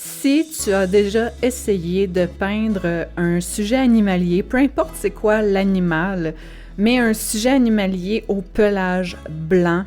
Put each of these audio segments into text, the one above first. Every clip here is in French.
Si tu as déjà essayé de peindre un sujet animalier, peu importe c'est quoi l'animal, mais un sujet animalier au pelage blanc,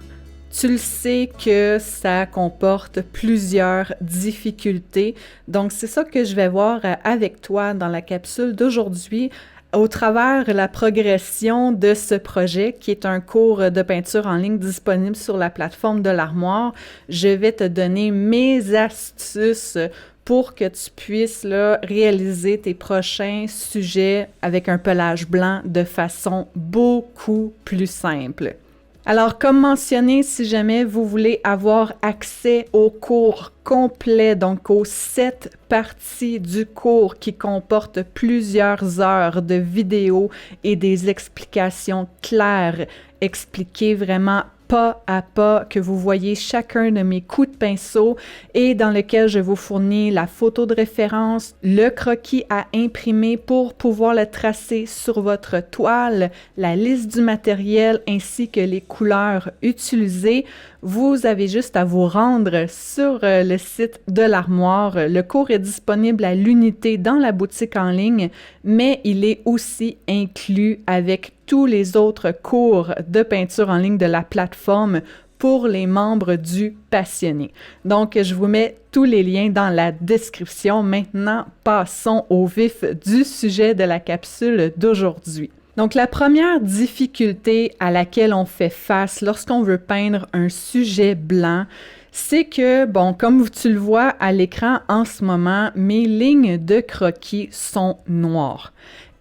tu le sais que ça comporte plusieurs difficultés. Donc, c'est ça que je vais voir avec toi dans la capsule d'aujourd'hui au travers la progression de ce projet qui est un cours de peinture en ligne disponible sur la plateforme de l'Armoire. Je vais te donner mes astuces pour que tu puisses réaliser tes prochains sujets avec un pelage blanc de façon beaucoup plus simple. Alors, comme mentionné, si jamais vous voulez avoir accès au cours complet, donc aux 7 parties du cours qui comportent plusieurs heures de vidéos et des explications claires, expliquées vraiment pas à pas, que vous voyez chacun de mes coups de pinceau et dans lequel je vous fournis la photo de référence, le croquis à imprimer pour pouvoir le tracer sur votre toile, la liste du matériel ainsi que les couleurs utilisées. Vous avez juste à vous rendre sur le site de l'Armoire. Le cours est disponible à l'unité dans la boutique en ligne, mais il est aussi inclus avec tous les autres cours de peinture en ligne de la plateforme pour les membres du Passionné. Donc, je vous mets tous les liens dans la description. Maintenant, passons au vif du sujet de la capsule d'aujourd'hui. Donc, la première difficulté à laquelle on fait face lorsqu'on veut peindre un sujet blanc, c'est que, bon, comme tu le vois à l'écran en ce moment, mes lignes de croquis sont noires.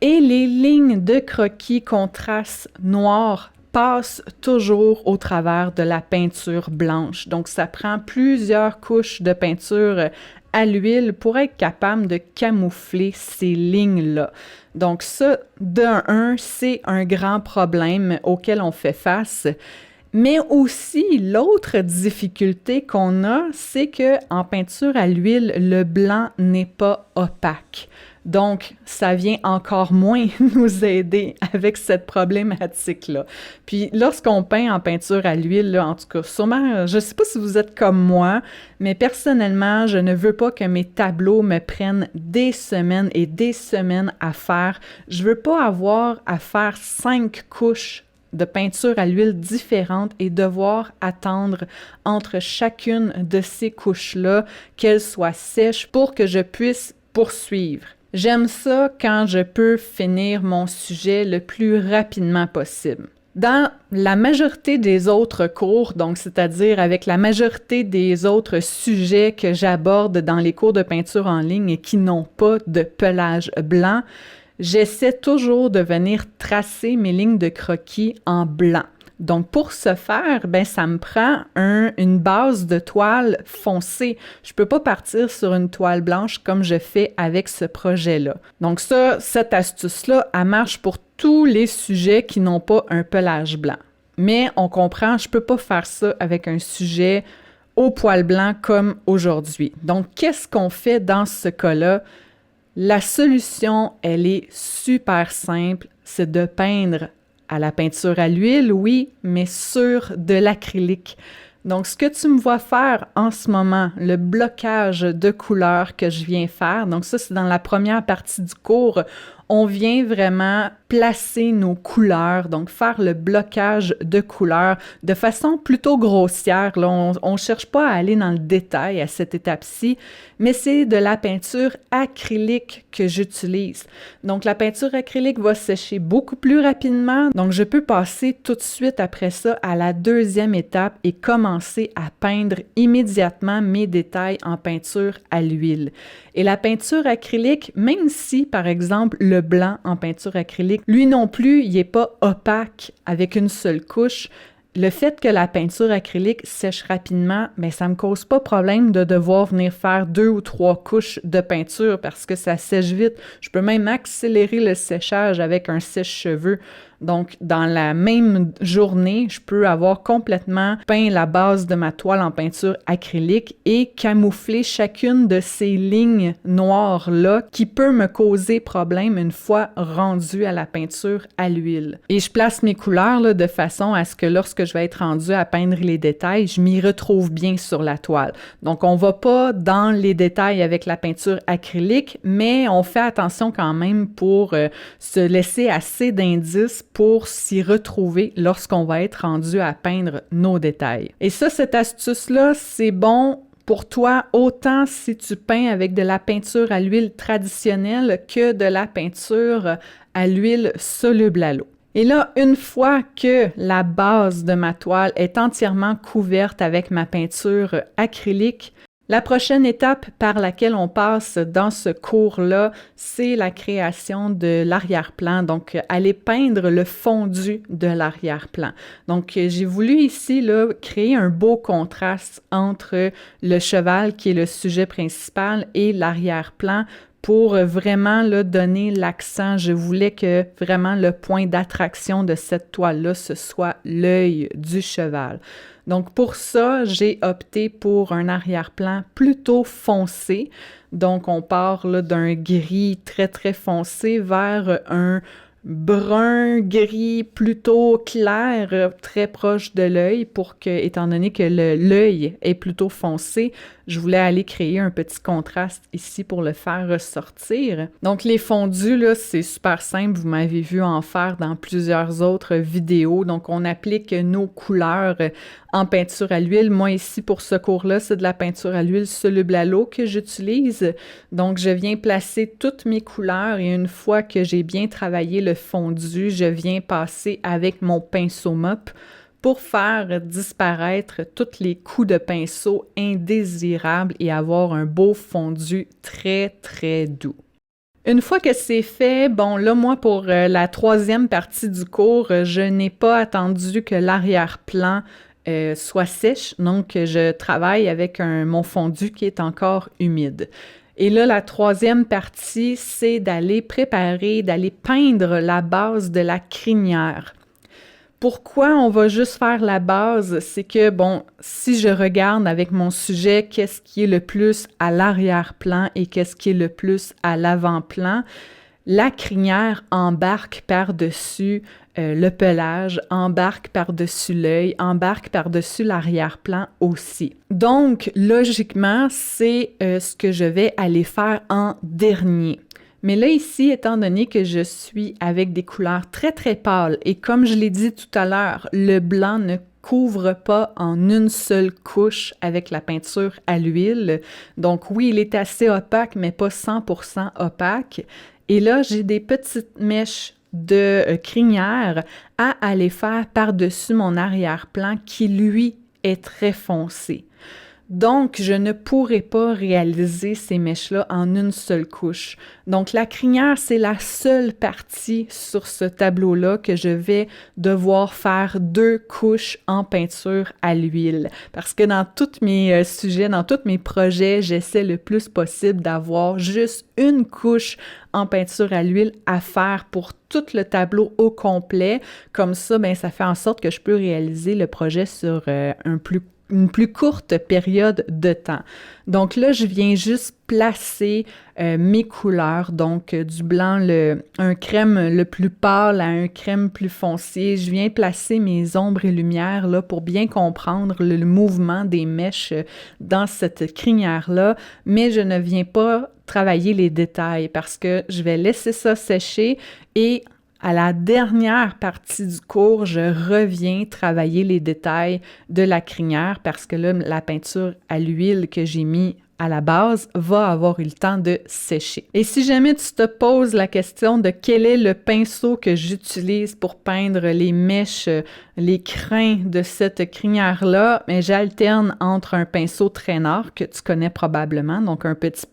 Et les lignes de croquis qu'on trace noires passent toujours au travers de la peinture blanche. Donc, ça prend plusieurs couches de peinture à l'huile pour être capable de camoufler ces lignes-là. Donc ça, c'est un grand problème auquel on fait face. Mais aussi, l'autre difficulté qu'on a, c'est que en peinture à l'huile, le blanc n'est pas opaque. Donc, ça vient encore moins nous aider avec cette problématique-là. Puis, lorsqu'on peint en peinture à l'huile, en tout cas, sûrement, je ne sais pas si vous êtes comme moi, mais personnellement, je ne veux pas que mes tableaux me prennent des semaines et des semaines à faire. Je ne veux pas avoir à faire 5 couches de peinture à l'huile différentes et devoir attendre entre chacune de ces couches-là qu'elles soient sèches pour que je puisse poursuivre. J'aime ça quand je peux finir mon sujet le plus rapidement possible. Dans la majorité des autres cours, donc c'est-à-dire avec la majorité des autres sujets que j'aborde dans les cours de peinture en ligne et qui n'ont pas de pelage blanc, j'essaie toujours de venir tracer mes lignes de croquis en blanc. Donc, pour ce faire, ça me prend une base de toile foncée. Je peux pas partir sur une toile blanche comme je fais avec ce projet-là. Donc cette astuce-là, elle marche pour tous les sujets qui n'ont pas un pelage blanc. Mais on comprend, je peux pas faire ça avec un sujet au poil blanc comme aujourd'hui. Donc, qu'est-ce qu'on fait dans ce cas-là? La solution, elle est super simple, c'est de peindre à la peinture à l'huile, oui, mais sur de l'acrylique. Donc, ce que tu me vois faire en ce moment, le blocage de couleurs que je viens faire, donc ça, c'est dans la première partie du cours, on vient vraiment placer nos couleurs, donc faire le blocage de couleurs de façon plutôt grossière. Là, on cherche pas à aller dans le détail à cette étape-ci, mais c'est de la peinture acrylique que j'utilise. Donc, la peinture acrylique va sécher beaucoup plus rapidement, donc je peux passer tout de suite après ça à la deuxième étape et commencer à peindre immédiatement mes détails en peinture à l'huile. Et la peinture acrylique, même si, par exemple, le blanc en peinture acrylique, lui non plus, il n'est pas opaque avec une seule couche. Le fait que la peinture acrylique sèche rapidement, ça ne me cause pas problème de devoir venir faire 2 ou 3 couches de peinture parce que ça sèche vite. Je peux même accélérer le séchage avec un sèche-cheveux. Donc, dans la même journée, je peux avoir complètement peint la base de ma toile en peinture acrylique et camoufler chacune de ces lignes noires-là qui peut me causer problème une fois rendu à la peinture à l'huile. Et je place mes couleurs là, de façon à ce que lorsque je vais être rendu à peindre les détails, je m'y retrouve bien sur la toile. Donc, on va pas dans les détails avec la peinture acrylique, mais on fait attention quand même pour se laisser assez d'indices pour s'y retrouver lorsqu'on va être rendu à peindre nos détails. Et ça, cette astuce-là, c'est bon pour toi autant si tu peins avec de la peinture à l'huile traditionnelle que de la peinture à l'huile soluble à l'eau. Et là, une fois que la base de ma toile est entièrement couverte avec ma peinture acrylique, la prochaine étape par laquelle on passe dans ce cours-là, c'est la création de l'arrière-plan, donc aller peindre le fondu de l'arrière-plan. Donc, j'ai voulu ici là, créer un beau contraste entre le cheval, qui est le sujet principal, et l'arrière-plan, pour vraiment là, donner l'accent. Je voulais que vraiment le point d'attraction de cette toile-là, ce soit l'œil du cheval. Donc pour ça, j'ai opté pour un arrière-plan plutôt foncé. Donc on part là, d'un gris très très foncé vers un brun gris plutôt clair, très proche de l'œil, pour que, étant donné que l'œil est plutôt foncé, je voulais aller créer un petit contraste ici pour le faire ressortir. Donc les fondus, là, c'est super simple, vous m'avez vu en faire dans plusieurs autres vidéos. Donc on applique nos couleurs en peinture à l'huile. Moi ici, pour ce cours-là, c'est de la peinture à l'huile soluble à l'eau que j'utilise. Donc je viens placer toutes mes couleurs et une fois que j'ai bien travaillé le fondu, je viens passer avec mon pinceau mop pour faire disparaître tous les coups de pinceau indésirables et avoir un beau fondu très, très doux. Une fois que c'est fait, bon là, moi, pour la troisième partie du cours, je n'ai pas attendu que l'arrière-plan soit sèche, donc je travaille avec mon fondu qui est encore humide. Et là, la troisième partie, c'est d'aller peindre la base de la crinière. Pourquoi on va juste faire la base? C'est que, bon, si je regarde avec mon sujet qu'est-ce qui est le plus à l'arrière-plan et qu'est-ce qui est le plus à l'avant-plan, la crinière embarque par-dessus le pelage, embarque par-dessus l'œil, embarque par-dessus l'arrière-plan aussi. Donc, logiquement, c'est ce que je vais aller faire en dernier. Mais là, ici, étant donné que je suis avec des couleurs très, très pâles, et comme je l'ai dit tout à l'heure, le blanc ne couvre pas en une seule couche avec la peinture à l'huile. Donc oui, il est assez opaque, mais pas 100% opaque. Et là, j'ai des petites mèches de crinière à aller faire par-dessus mon arrière-plan qui, lui, est très foncé. Donc, je ne pourrais pas réaliser ces mèches-là en une seule couche. Donc, la crinière, c'est la seule partie sur ce tableau-là que je vais devoir faire 2 couches en peinture à l'huile. Parce que dans tous mes sujets, dans tous mes projets, j'essaie le plus possible d'avoir juste une couche en peinture à l'huile à faire pour tout le tableau au complet. Comme ça, ben, ça fait en sorte que je peux réaliser le projet sur une plus courte période de temps. Donc là, je viens juste placer mes couleurs, donc du blanc, un crème le plus pâle à un crème plus foncé. Je viens placer mes ombres et lumières là pour bien comprendre le mouvement des mèches dans cette crinière-là, mais je ne viens pas travailler les détails parce que je vais laisser ça sécher et à la dernière partie du cours, je reviens travailler les détails de la crinière parce que là, la peinture à l'huile que j'ai mis à la base va avoir eu le temps de sécher. Et si jamais tu te poses la question de quel est le pinceau que j'utilise pour peindre les mèches les crins de cette crinière-là, mais j'alterne entre un pinceau traîneur que tu connais probablement, donc un petit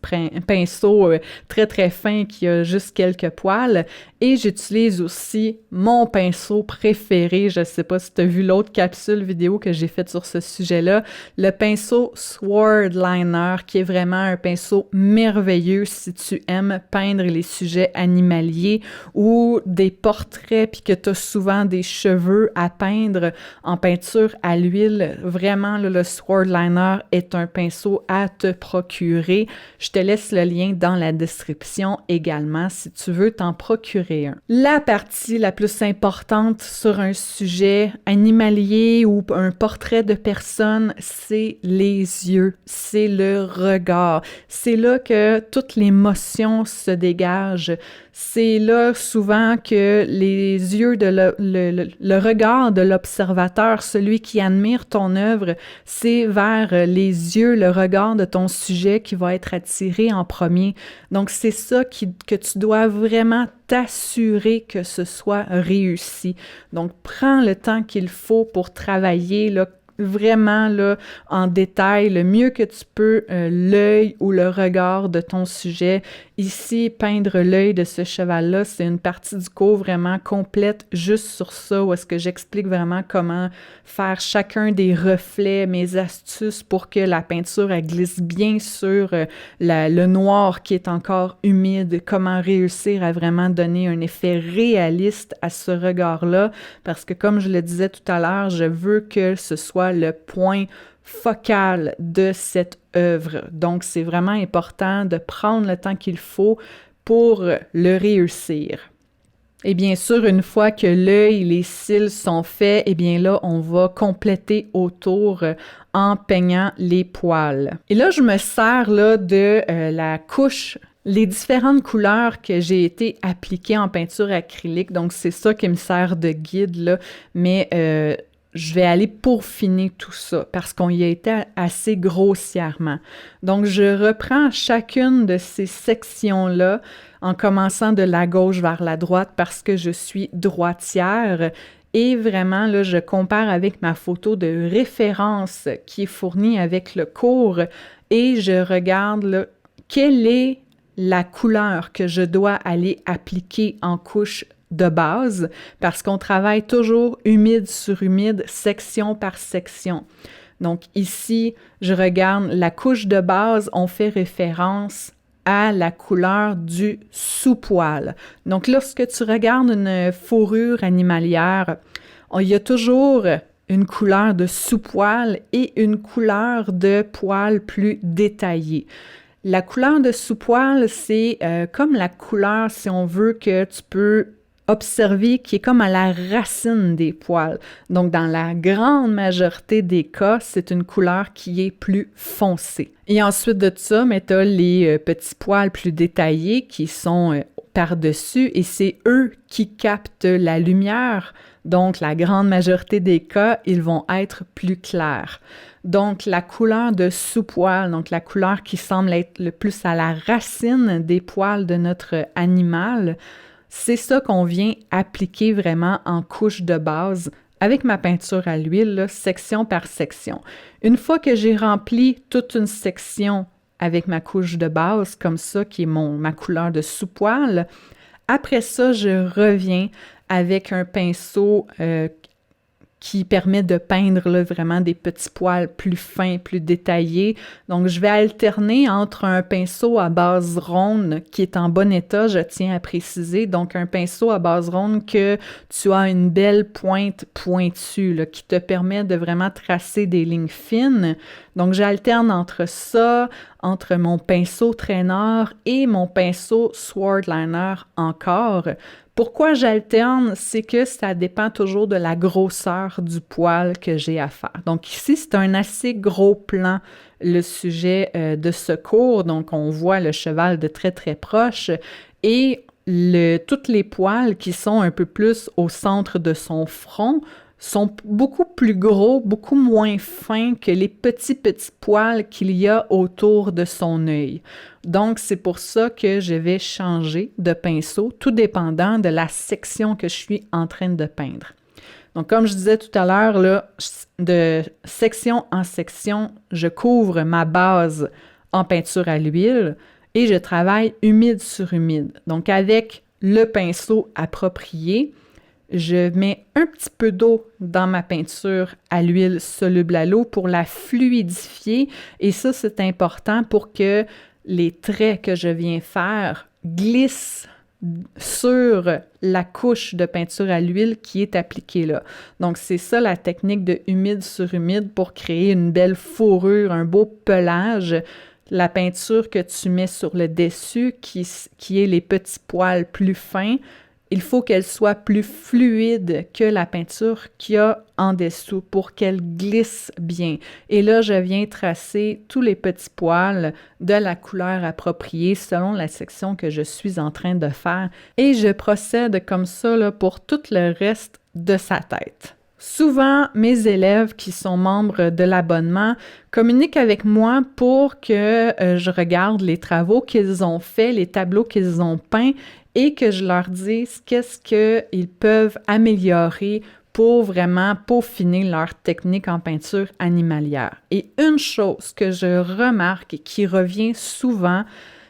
pinceau très très fin qui a juste quelques poils, et j'utilise aussi mon pinceau préféré. Je sais pas si tu as vu l'autre capsule vidéo que j'ai faite sur ce sujet-là, le pinceau Swordliner, qui est vraiment un pinceau merveilleux si tu aimes peindre les sujets animaliers ou des portraits puis que tu as souvent des cheveux à peindre en peinture à l'huile. Vraiment, là, le Swordliner est un pinceau à te procurer. Je te laisse le lien dans la description également si tu veux t'en procurer un. La partie la plus importante sur un sujet animalier ou un portrait de personne, c'est les yeux, c'est le regard. C'est là que toute l'émotion se dégage. C'est là souvent que les yeux de le regard de l'observateur, celui qui admire ton œuvre, c'est vers les yeux, le regard de ton sujet qui va être attiré en premier. Donc c'est ça que tu dois vraiment t'assurer que ce soit réussi. Donc prends le temps qu'il faut pour travailler là, vraiment là, en détail, le mieux que tu peux, l'œil ou le regard de ton sujet. Ici, peindre l'œil de ce cheval-là, c'est une partie du cours vraiment complète juste sur ça, où est-ce que j'explique vraiment comment faire chacun des reflets, mes astuces pour que la peinture elle glisse bien sur le noir qui est encore humide, comment réussir à vraiment donner un effet réaliste à ce regard-là, parce que comme je le disais tout à l'heure, je veux que ce soit le point focal de cette œuvre. Donc, c'est vraiment important de prendre le temps qu'il faut pour le réussir. Et bien sûr, une fois que l'œil, les cils sont faits, eh bien là, on va compléter autour en peignant les poils. Et là, je me sers là de la couche, les différentes couleurs que j'ai été appliquées en peinture acrylique. Donc, c'est ça qui me sert de guide, là, mais je vais aller peaufiner tout ça parce qu'on y a été assez grossièrement. Donc, je reprends chacune de ces sections-là en commençant de la gauche vers la droite parce que je suis droitière. Et vraiment, là, je compare avec ma photo de référence qui est fournie avec le cours et je regarde là, quelle est la couleur que je dois aller appliquer en couche de base, parce qu'on travaille toujours humide sur humide, section par section. Donc ici, je regarde la couche de base, on fait référence à la couleur du sous-poil. Donc lorsque tu regardes une fourrure animalière, il y a toujours une couleur de sous-poil et une couleur de poil plus détaillée. La couleur de sous-poil, c'est comme la couleur, si on veut, que tu peux observer qui est comme à la racine des poils. Donc, dans la grande majorité des cas, c'est une couleur qui est plus foncée. Et ensuite de ça, tu as les petits poils plus détaillés qui sont par-dessus et c'est eux qui captent la lumière. Donc, la grande majorité des cas, ils vont être plus clairs. Donc, la couleur de sous-poil, donc la couleur qui semble être le plus à la racine des poils de notre animal, c'est ça qu'on vient appliquer vraiment en couche de base avec ma peinture à l'huile, là, section par section. Une fois que j'ai rempli toute une section avec ma couche de base, comme ça, qui est ma couleur de sous-poil, après ça, je reviens avec un pinceau qui permet de peindre là, vraiment des petits poils plus fins, plus détaillés. Donc, je vais alterner entre un pinceau à base ronde qui est en bon état, je tiens à préciser. Donc, un pinceau à base ronde que tu as une belle pointe pointue là, qui te permet de vraiment tracer des lignes fines. Donc, j'alterne entre ça, entre mon pinceau traîneur et mon pinceau Swordliner encore. Pourquoi j'alterne? C'est que ça dépend toujours de la grosseur du poil que j'ai à faire. Donc ici, c'est un assez gros plan, le sujet de ce cours. Donc on voit le cheval de très très proche et toutes les poils qui sont un peu plus au centre de son front sont beaucoup plus gros, beaucoup moins fins que les petits poils qu'il y a autour de son œil. Donc, c'est pour ça que je vais changer de pinceau, tout dépendant de la section que je suis en train de peindre. Donc, comme je disais tout à l'heure, là, de section en section, je couvre ma base en peinture à l'huile et je travaille humide sur humide. Donc, avec le pinceau approprié, je mets un petit peu d'eau dans ma peinture à l'huile soluble à l'eau pour la fluidifier. Et ça, c'est important pour que les traits que je viens faire glissent sur la couche de peinture à l'huile qui est appliquée là. Donc, c'est ça la technique de humide sur humide pour créer une belle fourrure, un beau pelage. La peinture que tu mets sur le dessus, qui est les petits poils plus fins, il faut qu'elle soit plus fluide que la peinture qu'il y a en dessous pour qu'elle glisse bien. Et là, je viens tracer tous les petits poils de la couleur appropriée selon la section que je suis en train de faire. Et je procède comme ça là, pour tout le reste de sa tête. Souvent, mes élèves qui sont membres de l'abonnement communiquent avec moi pour que je regarde les travaux qu'ils ont faits, les tableaux qu'ils ont peints et que je leur dise qu'est-ce qu'ils peuvent améliorer pour vraiment peaufiner leur technique en peinture animalière. Et une chose que je remarque et qui revient souvent,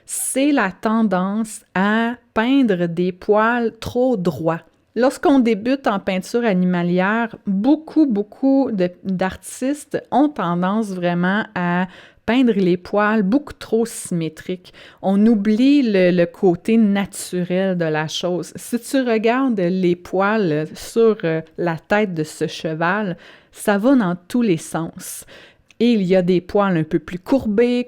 c'est la tendance à peindre des poils trop droits. Lorsqu'on débute en peinture animalière, beaucoup d'artistes ont tendance vraiment à peindre les poils beaucoup trop symétriques. On oublie le côté naturel de la chose. Si tu regardes les poils sur la tête de ce cheval, ça va dans tous les sens. Et il y a des poils un peu plus courbés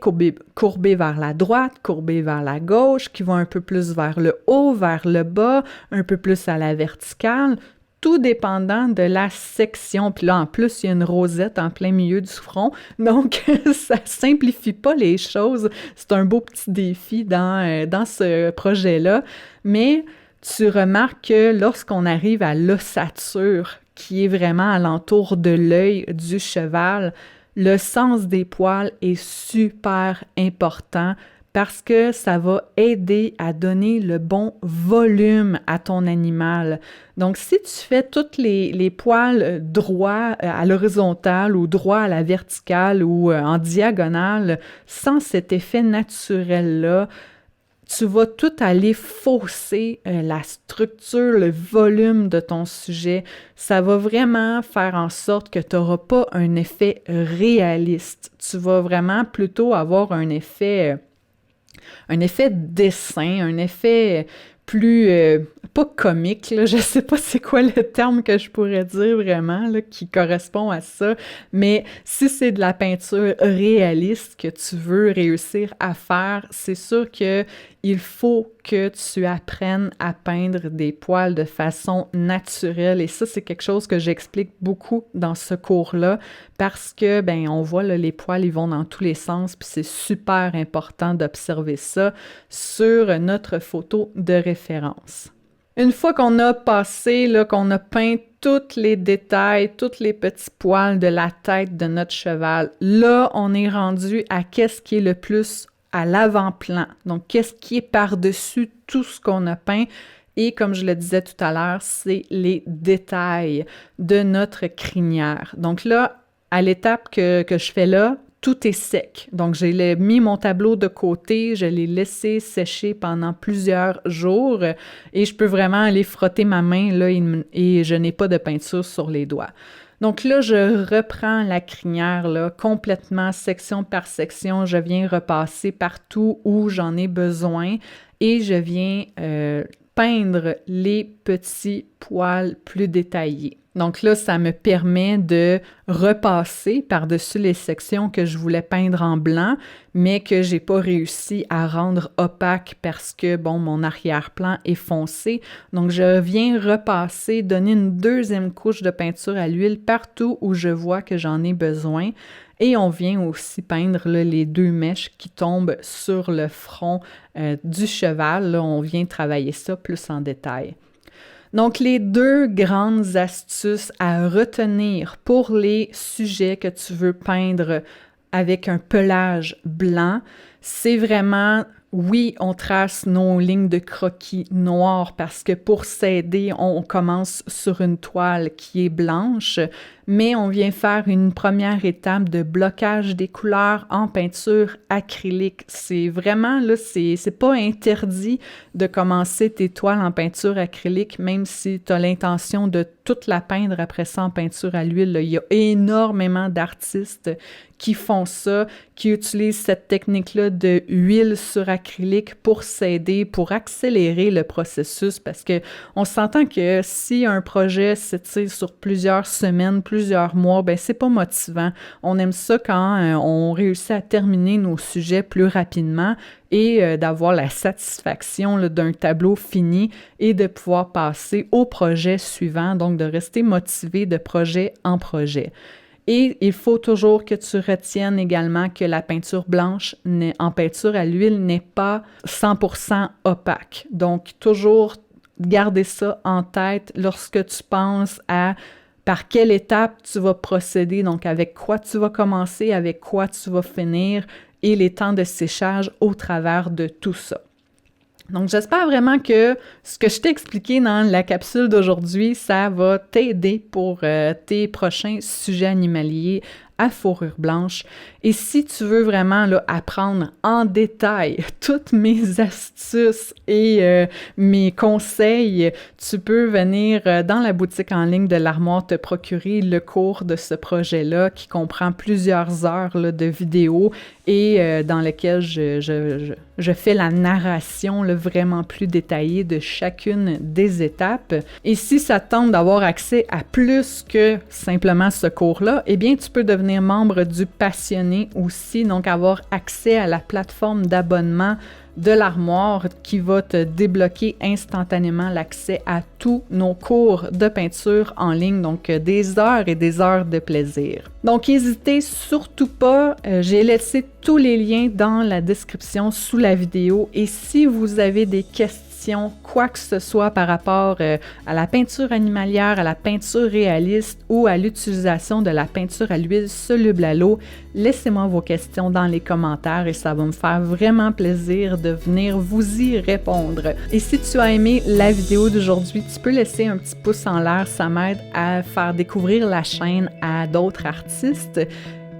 vers la droite, courbés vers la gauche, qui vont un peu plus vers le haut, vers le bas, un peu plus à la verticale, tout dépendant de la section. Puis là, en plus, il y a une rosette en plein milieu du front, donc ça simplifie pas les choses. C'est un beau petit défi dans ce projet-là, mais tu remarques que lorsqu'on arrive à l'ossature, qui est vraiment alentour de l'œil du cheval, le sens des poils est super important parce que ça va aider à donner le bon volume à ton animal. Donc, si tu fais tous les poils droits à l'horizontale ou droits à la verticale ou en diagonale, sans cet effet naturel-là, tu vas tout aller fausser la structure, le volume de ton sujet. Ça va vraiment faire en sorte que tu n'auras pas un effet réaliste. Tu vas vraiment plutôt avoir un effet dessin, un effet plus, pas comique, là, je sais pas c'est quoi le terme que je pourrais dire vraiment, là, qui correspond à ça, mais si c'est de la peinture réaliste que tu veux réussir à faire, c'est sûr que il faut que tu apprennes à peindre des poils de façon naturelle et ça, c'est quelque chose que j'explique beaucoup dans ce cours-là parce que, on voit, là, les poils, ils vont dans tous les sens puis c'est super important d'observer ça sur notre photo de référence. Une fois qu'on a passé, là, qu'on a peint tous les détails, tous les petits poils de la tête de notre cheval, là, on est rendu à qu'est-ce qui est le plus à l'avant-plan. Donc, qu'est-ce qui est par-dessus tout ce qu'on a peint? Et comme je le disais tout à l'heure, c'est les détails de notre crinière. Donc là, à l'étape que je fais là, tout est sec. Donc, j'ai mis mon tableau de côté, je l'ai laissé sécher pendant plusieurs jours et je peux vraiment aller frotter ma main là et je n'ai pas de peinture sur les doigts. Donc là, je reprends la crinière là, complètement, section par section. Je viens repasser partout où j'en ai besoin et je viens peindre les petits poils plus détaillés. Donc là, ça me permet de repasser par-dessus les sections que je voulais peindre en blanc, mais que j'ai pas réussi à rendre opaque parce que, mon arrière-plan est foncé. Donc, je viens repasser, donner une deuxième couche de peinture à l'huile partout où je vois que j'en ai besoin. Et on vient aussi peindre là, les deux mèches qui tombent sur le front du cheval. Là, on vient travailler ça plus en détail. Donc, les deux grandes astuces à retenir pour les sujets que tu veux peindre avec un pelage blanc, c'est vraiment Oui, on trace nos lignes de croquis noires parce que pour s'aider, on commence sur une toile qui est blanche, mais on vient faire une première étape de blocage des couleurs en peinture acrylique. C'est vraiment, là, c'est pas interdit de commencer tes toiles en peinture acrylique, même si tu as l'intention de toute la peindre après ça en peinture à l'huile. Il y a énormément d'artistes qui font ça, qui utilisent cette technique-là de huile sur acrylique pour s'aider, pour accélérer le processus, parce que on s'entend que si un projet s'étire sur plusieurs semaines, plusieurs mois, ben c'est pas motivant. On aime ça quand on réussit à terminer nos sujets plus rapidement et d'avoir la satisfaction là, d'un tableau fini et de pouvoir passer au projet suivant, donc de rester motivé de projet en projet. Et il faut toujours que tu retiennes également que la peinture blanche en peinture à l'huile n'est pas 100% opaque. Donc, toujours garder ça en tête lorsque tu penses à par quelle étape tu vas procéder, donc avec quoi tu vas commencer, avec quoi tu vas finir et les temps de séchage au travers de tout ça. Donc, j'espère vraiment que ce que je t'ai expliqué dans la capsule d'aujourd'hui, ça va t'aider pour tes prochains sujets animaliers à fourrure blanche. Et si tu veux vraiment là, apprendre en détail toutes mes astuces et mes conseils, tu peux venir dans la boutique en ligne de l'Armoire te procurer le cours de ce projet-là qui comprend plusieurs heures là, de vidéos et dans lequel je fais la narration là, vraiment plus détaillée de chacune des étapes. Et si ça te tente d'avoir accès à plus que simplement ce cours-là, eh bien, tu peux devenir membre du Passionné aussi, donc avoir accès à la plateforme d'abonnement de l'Armoire qui va te débloquer instantanément l'accès à tous nos cours de peinture en ligne, donc des heures et des heures de plaisir. Donc, n'hésitez surtout pas, j'ai laissé tous les liens dans la description sous la vidéo et si vous avez des questions, quoi que ce soit par rapport à la peinture animalière, à la peinture réaliste ou à l'utilisation de la peinture à l'huile soluble à l'eau, laissez-moi vos questions dans les commentaires et ça va me faire vraiment plaisir de venir vous y répondre. Et si tu as aimé la vidéo d'aujourd'hui, tu peux laisser un petit pouce en l'air, ça m'aide à faire découvrir la chaîne à d'autres artistes.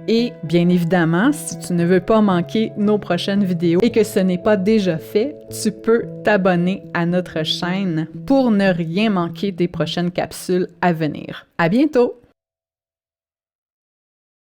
Et bien évidemment, si tu ne veux pas manquer nos prochaines vidéos et que ce n'est pas déjà fait, tu peux t'abonner à notre chaîne pour ne rien manquer des prochaines capsules à venir. À bientôt!